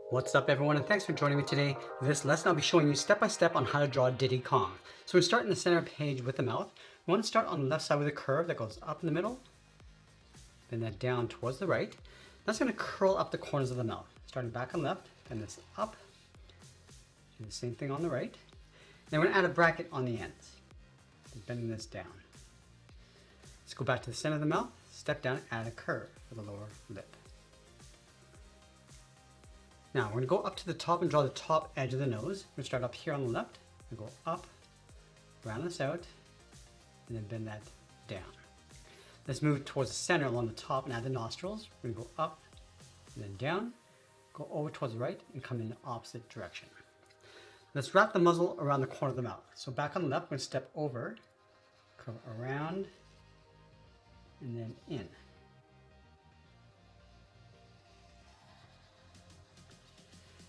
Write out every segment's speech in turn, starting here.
What's up everyone, and thanks for joining me today. In this lesson I'll be showing you step by step on how to draw Diddy Kong. So we start in the center of the page with the mouth. We want to start on the left side with a curve that goes up in the middle, then that down towards the right. That's going to curl up the corners of the mouth. Starting back on left, and this up. Do the same thing on the right. Then we're going to add a bracket on the ends, bending this down. Let's go back to the center of the mouth, step down, add a curve for the lower lip. Now we're going to go up to the top and draw the top edge of the nose. We're going to start up here on the left and go up, round this out, and then bend that down. Let's move towards the center along the top and add the nostrils. We're going to go up and then down, go over towards the right, and come in the opposite direction. Let's wrap the muzzle around the corner of the mouth. So back on the left, we're going to step over, curve around, and then in.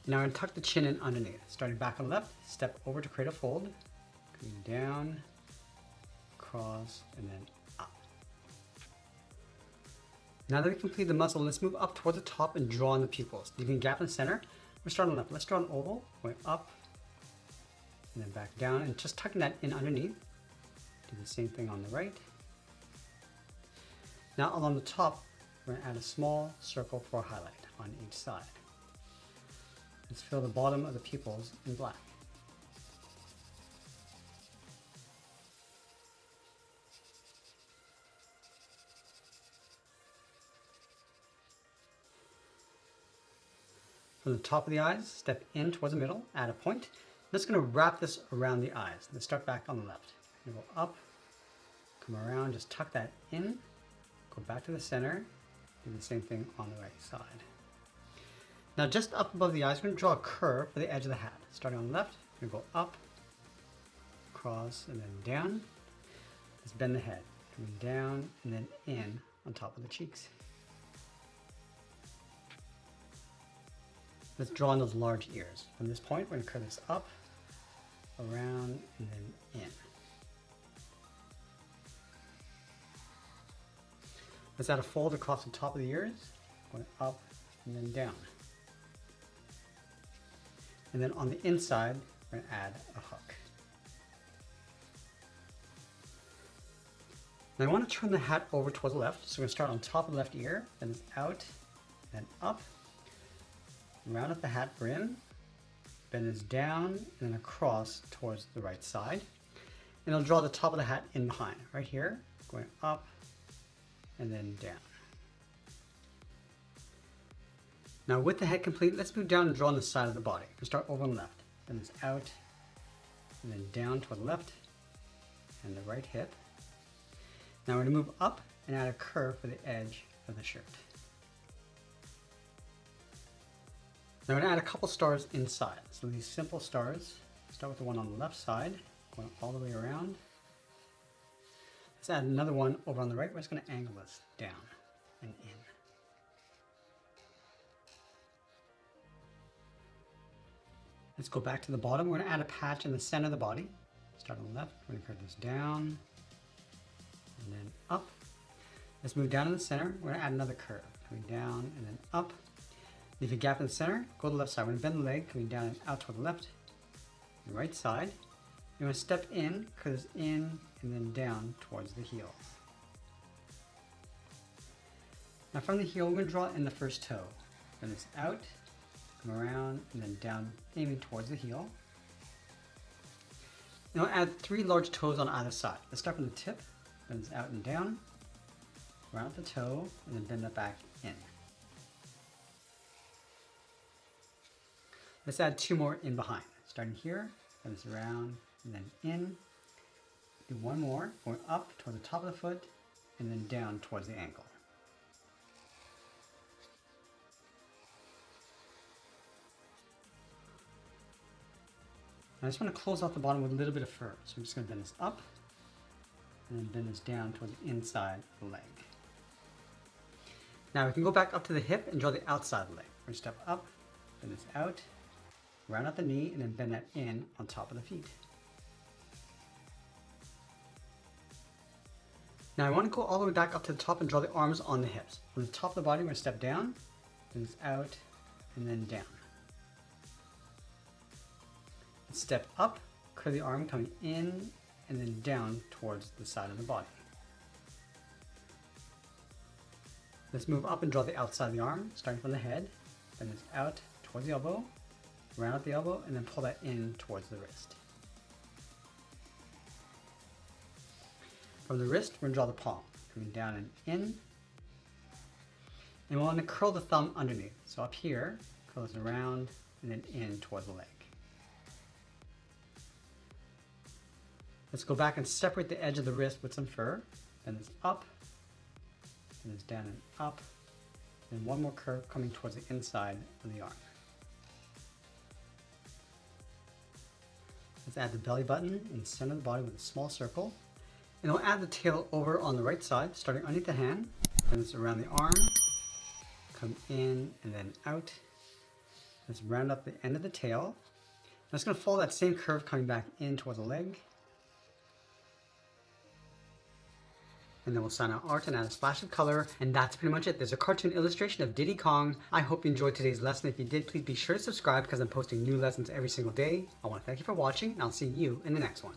Now I'm going to tuck the chin in underneath. Starting back on the left, step over to create a fold, coming down, across, and then up. Now that we complete the muzzle, let's move up towards the top and draw in the pupils. Leaving a gap in the center. We're starting on the left. Let's draw an oval, going up, and then back down, and just tucking that in underneath. Do the same thing on the right. Now along the top, we're going to add a small circle for a highlight on each side. Let's fill the bottom of the pupils in black. From the top of the eyes, step in towards the middle, add a point. That's going to wrap this around the eyes. Let's start back on the left. Go up, come around, just tuck that in, go back to the center, do the same thing on the right side. Now just up above the eyes, we're going to draw a curve for the edge of the hat. Starting on the left, we're going to go up, across, and then down. Let's bend the head, coming down and then in on top of the cheeks. Let's draw in those large ears. From this point, we're going to curve this up, around, and then in. Let's add a fold across the top of the ears, going up and then down. And then on the inside, we're going to add a hook. Now I want to turn the hat over towards the left, so we're going to start on top of the left ear, then it's out, then up, round up the hat brim, bend this down, and then across towards the right side. And I'll draw the top of the hat in behind, right here, going up, and then down. Now with the head complete, let's move down and draw on the side of the body. We'll start over on the left, then it's out, and then down toward the left, and the right hip. Now we're going to move up and add a curve for the edge of the shirt. Now we're going to add a couple stars inside. So these simple stars, start with the one on the left side, going all the way around. Let's add another one over on the right. We're just going to angle this down and in. Let's go back to the bottom. We're going to add a patch in the center of the body. Start on the left. We're going to curve this down and then up. Let's move down in the center. We're going to add another curve, coming down and then up. Leave a gap in the center. Go to the left side. We're going to bend the leg, coming down and out toward the left and right side. You're going to step in, curve this in, and then down towards the heel. Now from the heel, we're going to draw in the first toe. Bend this out, come around, and then down, aiming towards the heel. Now I'll add 3 large toes on either side. Let's start from the tip, bend this out and down, round the toe, and then bend that back in. Let's add 2 more in behind. Starting here, bend this around, and then in. Do 1 more, going up toward the top of the foot, and then down towards the ankle. I just want to close off the bottom with a little bit of fur. So I'm just going to bend this up and then bend this down towards the inside of the leg. Now we can go back up to the hip and draw the outside of the leg. We're going to step up, bend this out, round out the knee, and then bend that in on top of the feet. Now I want to go all the way back up to the top and draw the arms on the hips. From the top of the body, we're going to step down, then it's out, and then down. step up, curve the arm coming in and then down towards the side of the body. Let's move up and draw the outside of the arm, starting from the head, then it's out towards the elbow, round out the elbow, and then pull that in towards the wrist. From the wrist, we're going to draw the palm, coming down and in. And we want to curl the thumb underneath. So up here, curl this around and then in towards the leg. Let's go back and separate the edge of the wrist with some fur. Then it's up, then it's down and up. Then one more curve coming towards the inside of the arm. Let's add the belly button in the center of the body with a small circle. And we'll add the tail over on the right side, starting underneath the hand. Then it's around the arm, come in and then out. Let's round up the end of the tail. I'm just going to follow that same curve coming back in towards the leg. And then we'll sign our art and add a splash of color. And that's pretty much it. There's a cartoon illustration of Diddy Kong. I hope you enjoyed today's lesson. If you did, please be sure to subscribe because I'm posting new lessons every single day. I want to thank you for watching and I'll see you in the next one.